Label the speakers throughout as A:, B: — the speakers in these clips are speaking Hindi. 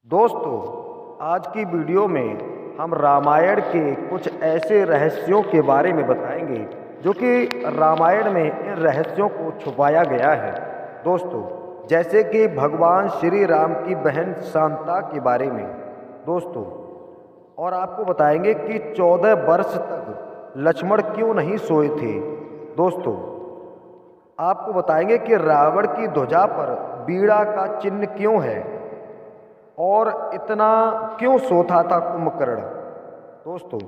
A: दोस्तों, आज की वीडियो में हम रामायण के कुछ ऐसे रहस्यों के बारे में बताएंगे जो कि रामायण में इन रहस्यों को छुपाया गया है। दोस्तों, जैसे कि भगवान श्री राम की बहन शांता के बारे में। दोस्तों, और आपको बताएंगे कि 14 वर्ष तक लक्ष्मण क्यों नहीं सोए थे। दोस्तों, आपको बताएंगे कि रावण की ध्वजा पर बीड़ा का चिन्ह क्यों है और इतना क्यों सोता था कुंभकर्ण। दोस्तों,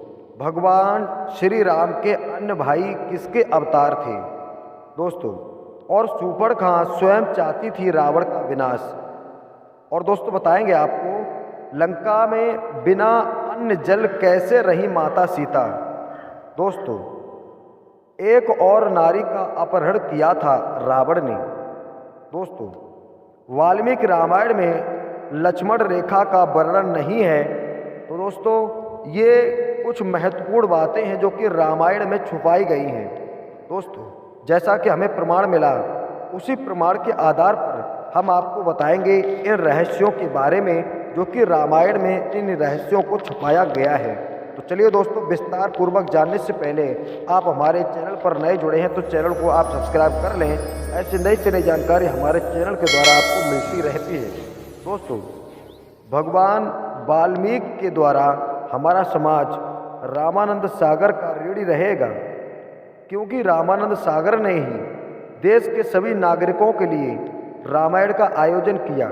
A: भगवान श्री राम के अन्य भाई किसके अवतार थे। दोस्तों, और शूर्पणखा स्वयं चाहती थी रावण का विनाश। और दोस्तों, बताएंगे आपको लंका में बिना अन्न जल कैसे रही माता सीता। दोस्तों, एक और नारी का अपहरण किया था रावण ने। दोस्तों, वाल्मीकि रामायण में लक्ष्मण रेखा का वर्णन नहीं है। तो दोस्तों, ये कुछ महत्वपूर्ण बातें हैं जो कि रामायण में छुपाई गई हैं। दोस्तों, जैसा कि हमें प्रमाण मिला, उसी प्रमाण के आधार पर हम आपको बताएंगे इन रहस्यों के बारे में जो कि रामायण में इन रहस्यों को छुपाया गया है। तो चलिए दोस्तों, विस्तार पूर्वक जानने से पहले आप हमारे चैनल पर नए जुड़े हैं तो चैनल को आप सब्सक्राइब कर लें। ऐसी नई से नई जानकारी हमारे चैनल के द्वारा आपको मिलती रहती है। दोस्तों, भगवान वाल्मीकि के द्वारा हमारा समाज रामानंद सागर का ऋणी रहेगा, क्योंकि रामानंद सागर ने ही देश के सभी नागरिकों के लिए रामायण का आयोजन किया,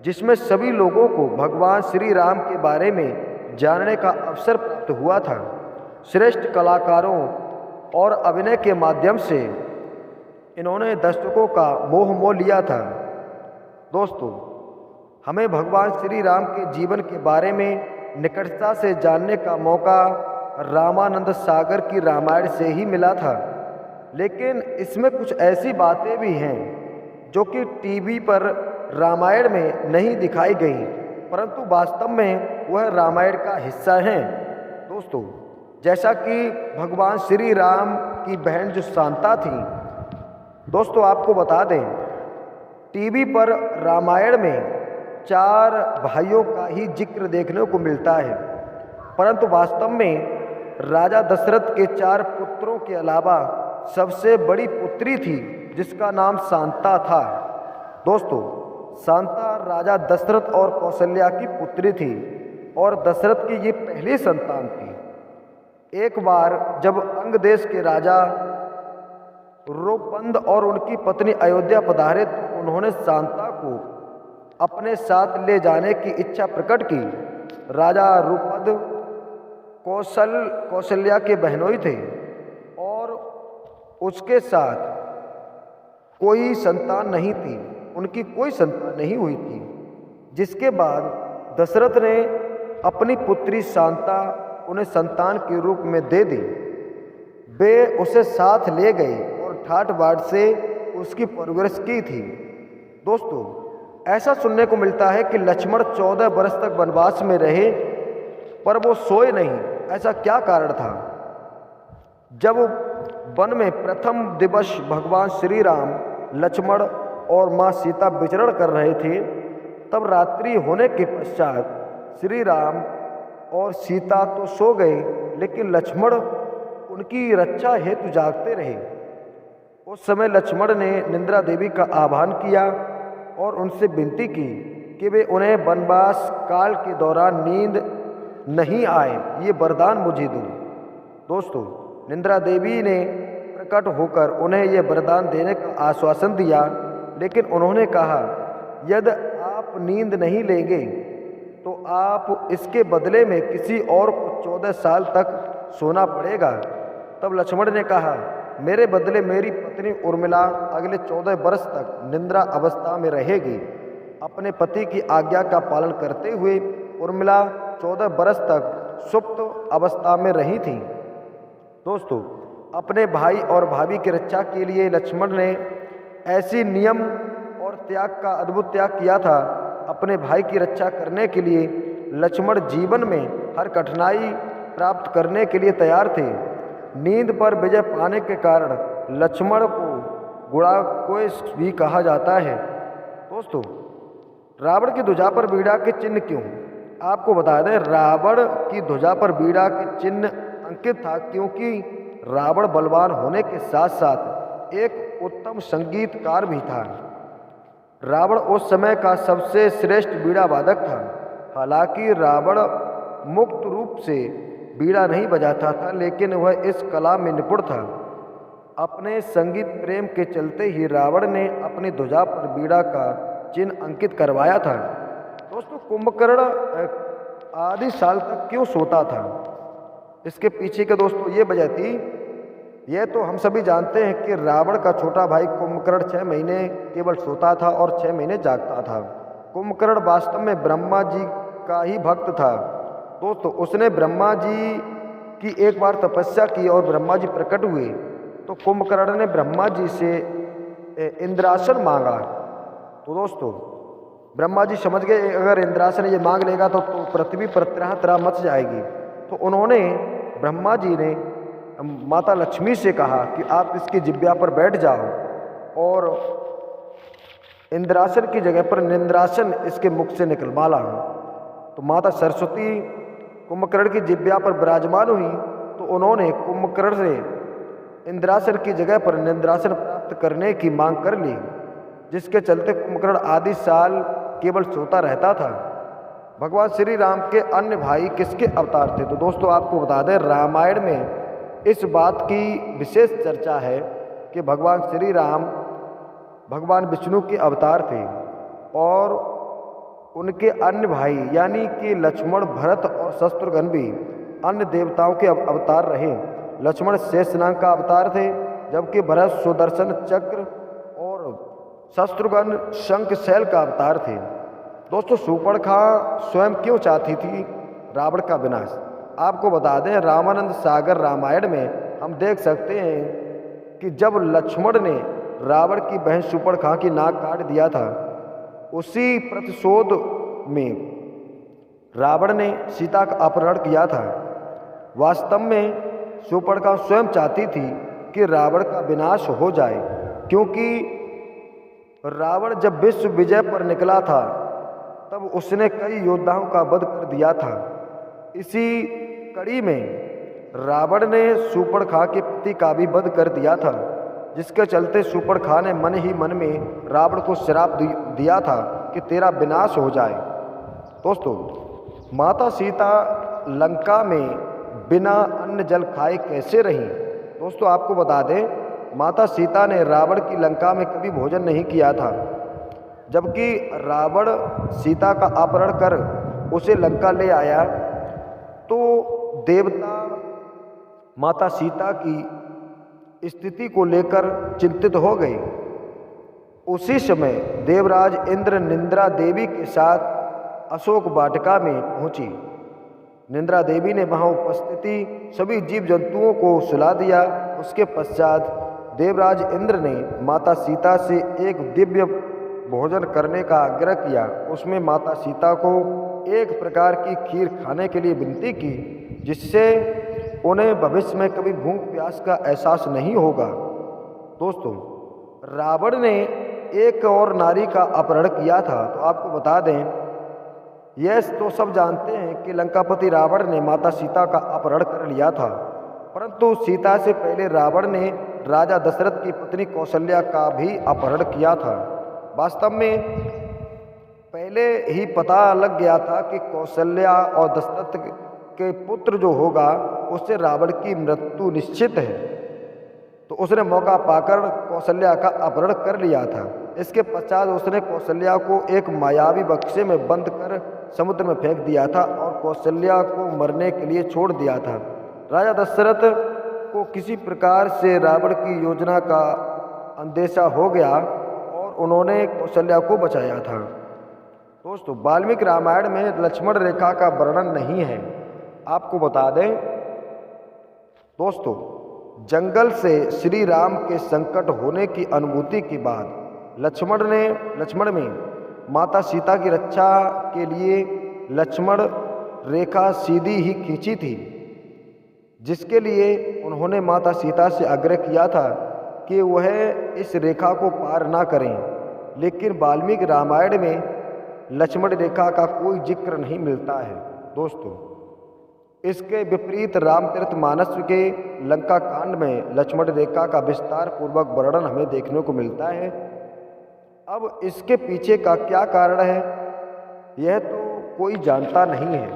A: जिसमें सभी लोगों को भगवान श्री राम के बारे में जानने का अवसर प्राप्त हुआ था। श्रेष्ठ कलाकारों और अभिनय के माध्यम से इन्होंने दर्शकों का मोह मोह लिया था। दोस्तों, हमें भगवान श्री राम के जीवन के बारे में निकटता से जानने का मौका रामानंद सागर की रामायण से ही मिला था। लेकिन इसमें कुछ ऐसी बातें भी हैं जो कि टीवी पर रामायण में नहीं दिखाई गई, परंतु वास्तव में वह रामायण का हिस्सा हैं। दोस्तों, जैसा कि भगवान श्री राम की बहन जो शांता थी। दोस्तों, आपको बता दें, टीवी पर रामायण में 4 भाइयों का ही जिक्र देखने को मिलता है, परंतु वास्तव में राजा दशरथ के 4 पुत्रों के अलावा सबसे बड़ी पुत्री थी जिसका नाम शांता था। दोस्तों, शांता राजा दशरथ और कौशल्या की पुत्री थी और दशरथ की ये पहली संतान थी। एक बार जब अंग देश के राजा रोपंद और उनकी पत्नी अयोध्या पधारे तो उन्होंने शांता को अपने साथ ले जाने की इच्छा प्रकट की। राजा रूपद कौशल्या के बहनोई थे और उसके साथ कोई संतान नहीं थी, उनकी कोई संतान नहीं हुई थी। जिसके बाद दशरथ ने अपनी पुत्री शांता उन्हें संतान के रूप में दे दी। वे उसे साथ ले गए और ठाठ बाट से उसकी परवरिश की थी। दोस्तों, ऐसा सुनने को मिलता है कि लक्ष्मण 14 वर्ष तक वनवास में रहे पर वो सोए नहीं। ऐसा क्या कारण था? जब वन में प्रथम दिवस भगवान श्री राम, लक्ष्मण और माँ सीता विचरण कर रहे थे, तब रात्रि होने के पश्चात श्री राम और सीता तो सो गए, लेकिन लक्ष्मण उनकी रक्षा हेतु जागते रहे। उस समय लक्ष्मण ने निंद्रा देवी का आह्वान किया और उनसे विनती की कि वे उन्हें वनवास काल के दौरान नींद नहीं आए, ये वरदान मुझे दो। दोस्तों, निंद्रा देवी ने प्रकट होकर उन्हें यह वरदान देने का आश्वासन दिया, लेकिन उन्होंने कहा, यदि आप नींद नहीं लेंगे तो आप इसके बदले में किसी और को 14 साल तक सोना पड़ेगा। तब लक्ष्मण ने कहा, मेरे बदले मेरी पत्नी उर्मिला अगले 14 वर्ष तक निद्रा अवस्था में रहेगी। अपने पति की आज्ञा का पालन करते हुए उर्मिला 14 वर्ष तक सुप्त अवस्था में रही थी। दोस्तों, अपने भाई और भाभी की रक्षा के लिए लक्ष्मण ने ऐसी नियम और त्याग का अद्भुत त्याग किया था। अपने भाई की रक्षा करने के लिए लक्ष्मण जीवन में हर कठिनाई प्राप्त करने के लिए तैयार थे। नींद पर विजय पाने के कारण लक्ष्मण को गुणाकेश भी कहा जाता है। दोस्तों, रावण की ध्वजा पर बीड़ा के चिन्ह क्यों? आपको बता दें, रावण की ध्वजा पर बीड़ा के चिन्ह अंकित था क्योंकि रावण बलवान होने के साथ साथ एक उत्तम संगीतकार भी था। रावण उस समय का सबसे श्रेष्ठ बीड़ा वादक था। हालांकि रावण मुक्त रूप से बीड़ा नहीं बजाता था, लेकिन वह इस कला में निपुण था। अपने संगीत प्रेम के चलते ही रावण ने अपनी ध्वजा पर बीड़ा का चिन्ह अंकित करवाया था। दोस्तों, कुंभकर्ण आधे साल तक क्यों सोता था? इसके पीछे के दोस्तों ये वजह थी। यह तो हम सभी जानते हैं कि रावण का छोटा भाई कुंभकर्ण 6 महीने केवल सोता था और 6 महीने जागता था। कुंभकर्ण वास्तव में ब्रह्मा जी का ही भक्त था। दोस्तों, उसने ब्रह्मा जी की एक बार तपस्या की और ब्रह्मा जी प्रकट हुए तो कुंभकर्ण ने ब्रह्मा जी से इंद्रासन मांगा। तो दोस्तों, ब्रह्मा जी समझ गए अगर इंद्रासन ये मांग लेगा तो पृथ्वी पर तरह तरह मच जाएगी। तो उन्होंने, ब्रह्मा जी ने माता लक्ष्मी से कहा कि आप इसकी जिब्या पर बैठ जाओ और इंद्रासन की जगह पर निंद्रासन इसके मुख से निकलवा ला। तो माता सरस्वती कुंभकर्ण की जिब्या पर विराजमान हुई तो उन्होंने कुंभकर्ण से इंद्रासन की जगह पर निंद्रासन प्राप्त करने की मांग कर ली, जिसके चलते कुंभकर्ण आधे साल केवल सोता रहता था। भगवान श्री राम के अन्य भाई किसके अवतार थे? तो दोस्तों, आपको बता दें, रामायण में इस बात की विशेष चर्चा है कि भगवान श्री राम भगवान विष्णु के अवतार थे और उनके अन्य भाई यानी कि लक्ष्मण, भरत और शत्रुघ्न भी अन्य देवताओं के अवतार रहे। लक्ष्मण शेषनाग का अवतार थे, जबकि भरत सुदर्शन चक्र और शत्रुघ्न शंखशैल का अवतार थे। दोस्तों, शूर्पणखा स्वयं क्यों चाहती थी रावण का विनाश? आपको बता दें, रामानंद सागर रामायण में हम देख सकते हैं कि जब लक्ष्मण ने रावण की बहन शूर्पणखा की नाक काट दिया था, उसी प्रतिशोध में रावण ने सीता का अपहरण किया था। वास्तव में शूर्पणखा स्वयं चाहती थी कि रावण का विनाश हो जाए, क्योंकि रावण जब विश्व विजय पर निकला था तब उसने कई योद्धाओं का वध कर दिया था। इसी कड़ी में रावण ने शूर्पणखा के पति का भी वध कर दिया था, जिसके चलते शूर्पणखा ने मन ही मन में रावण को श्राप दिया था कि तेरा विनाश हो जाए। दोस्तों, माता सीता लंका में बिना अन्न जल खाए कैसे रहीं? दोस्तों, आपको बता दें, माता सीता ने रावण की लंका में कभी भोजन नहीं किया था, जबकि रावण सीता का अपहरण कर उसे लंका ले आया तो देवता माता सीता की स्थिति को लेकर चिंतित हो गए। उसी समय देवराज इंद्र निंद्रा देवी के साथ अशोक वाटिका में पहुंची। निंद्रा देवी ने वहां उपस्थिति सभी जीव जंतुओं को सुला दिया। उसके पश्चात देवराज इंद्र ने माता सीता से एक दिव्य भोजन करने का आग्रह किया। उसमें माता सीता को एक प्रकार की खीर खाने के लिए विनती की, जिससे उन्हें भविष्य में कभी भूख प्यास का एहसास नहीं होगा। दोस्तों, रावण ने एक और नारी का अपहरण किया था। तो आपको बता दें, यह तो सब जानते हैं कि लंकापति रावण ने माता सीता का अपहरण कर लिया था, परंतु सीता से पहले रावण ने राजा दशरथ की पत्नी कौशल्या का भी अपहरण किया था। वास्तव में पहले ही पता लग गया था कि कौशल्या और दशरथ के पुत्र जो होगा उससे रावण की मृत्यु निश्चित है, तो उसने मौका पाकर कौशल्या का अपहरण कर लिया था। इसके पश्चात उसने कौशल्या को एक मायावी बक्से में बंद कर समुद्र में फेंक दिया था और कौशल्या को मरने के लिए छोड़ दिया था। राजा दशरथ को किसी प्रकार से रावण की योजना का अंदेशा हो गया और उन्होंने कौशल्या को बचाया था। दोस्तों, वाल्मीकि रामायण में लक्ष्मण रेखा का वर्णन नहीं है। आपको बता दें दोस्तों, जंगल से श्री राम के संकट होने की अनुभूति के बाद लक्ष्मण में माता सीता की रक्षा के लिए लक्ष्मण रेखा सीधी ही खींची थी, जिसके लिए उन्होंने माता सीता से आग्रह किया था कि वह इस रेखा को पार ना करें। लेकिन वाल्मीकि रामायण में लक्ष्मण रेखा का कोई जिक्र नहीं मिलता है दोस्तों। इसके विपरीत रामचरितमानस के लंका कांड में लक्ष्मण रेखा का विस्तार पूर्वक वर्णन हमें देखने को मिलता है। अब इसके पीछे का क्या कारण है यह तो कोई जानता नहीं है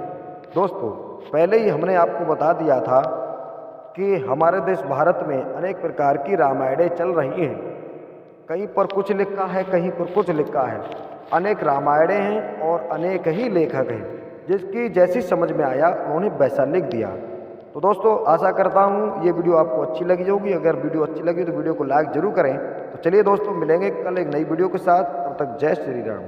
A: दोस्तों। पहले ही हमने आपको बता दिया था कि हमारे देश भारत में अनेक प्रकार की रामायणें चल रही हैं। कहीं पर कुछ लिखा है, कहीं पर कुछ लिखा है। अनेक रामायणें हैं और अनेक ही लेखक हैं, जिसकी जैसी समझ में आया उन्होंने वैसा लिख दिया। तो दोस्तों आशा करता हूँ ये वीडियो आपको अच्छी लगी होगी। अगर वीडियो अच्छी लगी तो वीडियो को लाइक जरूर करें। तो चलिए दोस्तों मिलेंगे कल एक नई वीडियो के साथ। तब तक जय श्री राम।